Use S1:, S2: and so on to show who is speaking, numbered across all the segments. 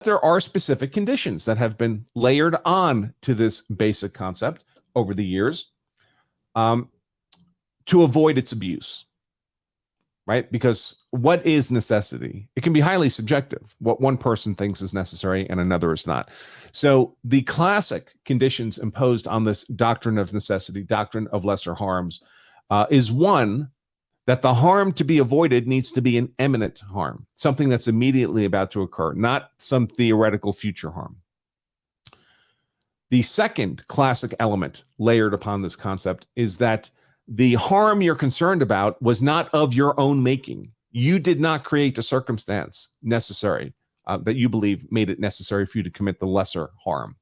S1: there are specific conditions that have been layered on to this basic concept over the years to avoid its abuse, right? Because what is necessity? It can be highly subjective, what one person thinks is necessary and another is not. So the classic conditions imposed on this doctrine of necessity, doctrine of lesser harms, is one, that the harm to be avoided needs to be an imminent harm, something that's immediately about to occur, not some theoretical future harm. The second classic element layered upon this concept is that the harm you're concerned about was not of your own making. You did not create the circumstance necessary that you believe made it necessary for you to commit the lesser harm.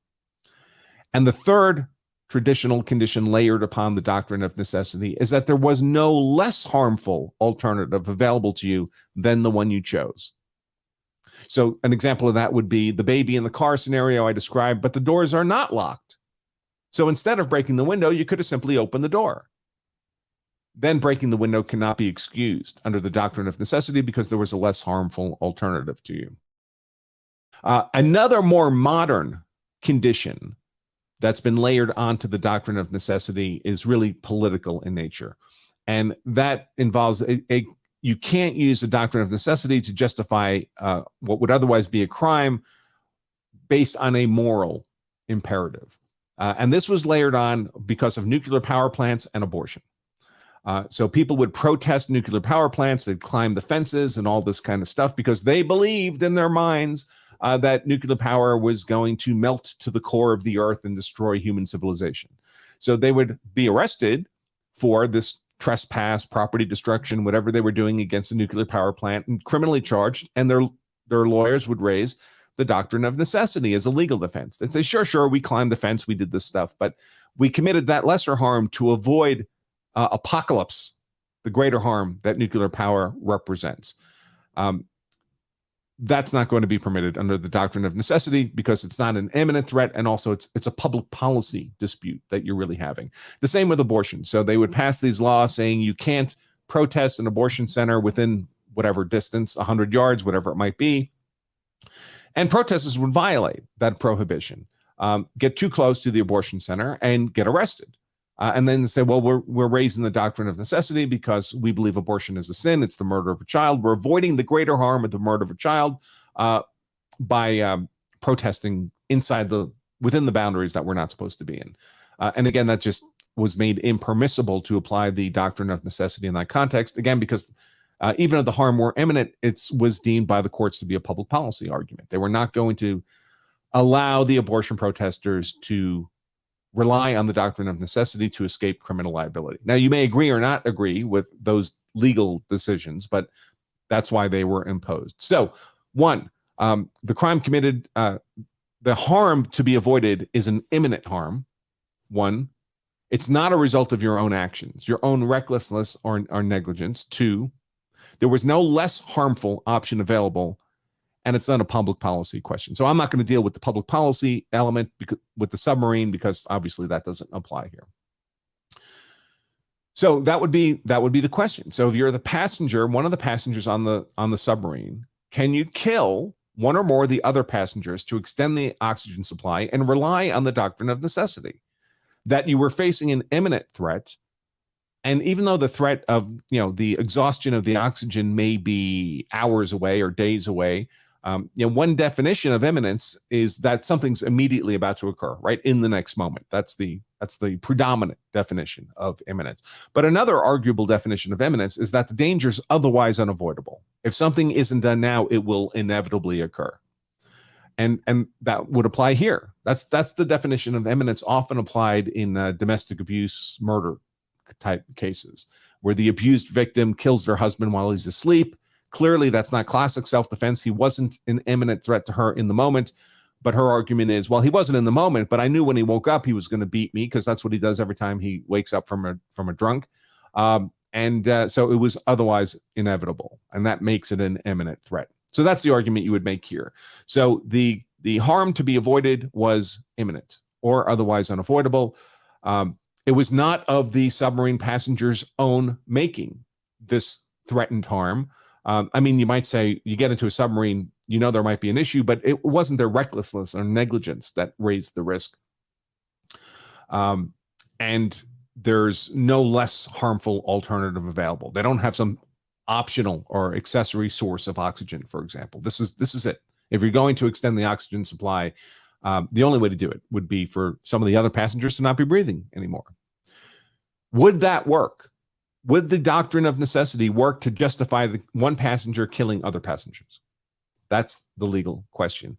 S1: And the third traditional condition layered upon the doctrine of necessity is that there was no less harmful alternative available to you than the one you chose. So an example of that would be the baby in the car scenario I described, but the doors are not locked. So instead of breaking the window, you could have simply opened the door. Then breaking the window cannot be excused under the doctrine of necessity because there was a less harmful alternative to you. Another more modern condition that's been layered onto the doctrine of necessity is really political in nature. And that involves you can't use the doctrine of necessity to justify what would otherwise be a crime based on a moral imperative. And this was layered on because of nuclear power plants and abortion. So people would protest nuclear power plants, they'd climb the fences and all this kind of stuff because they believed in their minds that nuclear power was going to melt to the core of the earth and destroy human civilization. So they would be arrested for this trespass, property destruction, whatever they were doing against the nuclear power plant, and criminally charged, and their lawyers would raise the doctrine of necessity as a legal defense. They'd say, sure, we climbed the fence, we did this stuff, but we committed that lesser harm to avoid apocalypse, the greater harm that nuclear power represents. That's not going to be permitted under the doctrine of necessity because it's not an imminent threat, and also it's a public policy dispute that you're really having. The same with abortion. So they would pass these laws saying you can't protest an abortion center within whatever distance, 100 yards, whatever it might be. And protesters would violate that prohibition, get too close to the abortion center and get arrested. And then say, well, we're raising the doctrine of necessity because we believe abortion is a sin. It's the murder of a child. We're avoiding the greater harm of the murder of a child by protesting within the boundaries that we're not supposed to be in. And again, that just was made impermissible to apply the doctrine of necessity in that context. Again, because even if the harm were imminent, it was deemed by the courts to be a public policy argument. They were not going to allow the abortion protesters to rely on the doctrine of necessity to escape criminal liability. Now, you may agree or not agree with those legal decisions, but that's why they were imposed. So, one, the crime committed, the harm to be avoided is an imminent harm. One, it's not a result of your own actions, your own recklessness or negligence. Two, there was no less harmful option available, and it's not a public policy question. So I'm not going to deal with the public policy element with the submarine because obviously that doesn't apply here. So that would be the question. So if you're the passenger, one of the passengers on the submarine, can you kill one or more of the other passengers to extend the oxygen supply and rely on the doctrine of necessity? That you were facing an imminent threat, and even though the threat of the exhaustion of the oxygen may be hours away or days away, one definition of imminence is that something's immediately about to occur, right in the next moment. That's the predominant definition of imminence. But another arguable definition of imminence is that the danger is otherwise unavoidable. If something isn't done now, it will inevitably occur. And that would apply here. That's the definition of imminence often applied in domestic abuse, murder type cases, where the abused victim kills their husband while he's asleep. Clearly, that's not classic self-defense. He wasn't an imminent threat to her in the moment, but her argument is, well, he wasn't in the moment, but I knew when he woke up he was going to beat me because that's what he does every time he wakes up from a drunk. So it was otherwise inevitable, and that makes it an imminent threat. So that's the argument you would make here. So the harm to be avoided was imminent or otherwise unavoidable. It was not of the submarine passenger's own making, this threatened harm. I mean, you might say you get into a submarine, you know there might be an issue, but it wasn't their recklessness or negligence that raised the risk. And there's no less harmful alternative available. They don't have some optional or accessory source of oxygen, for example. This is it. If you're going to extend the oxygen supply, the only way to do it would be for some of the other passengers to not be breathing anymore. Would that work? Would the doctrine of necessity work to justify the one passenger killing other passengers? That's the legal question.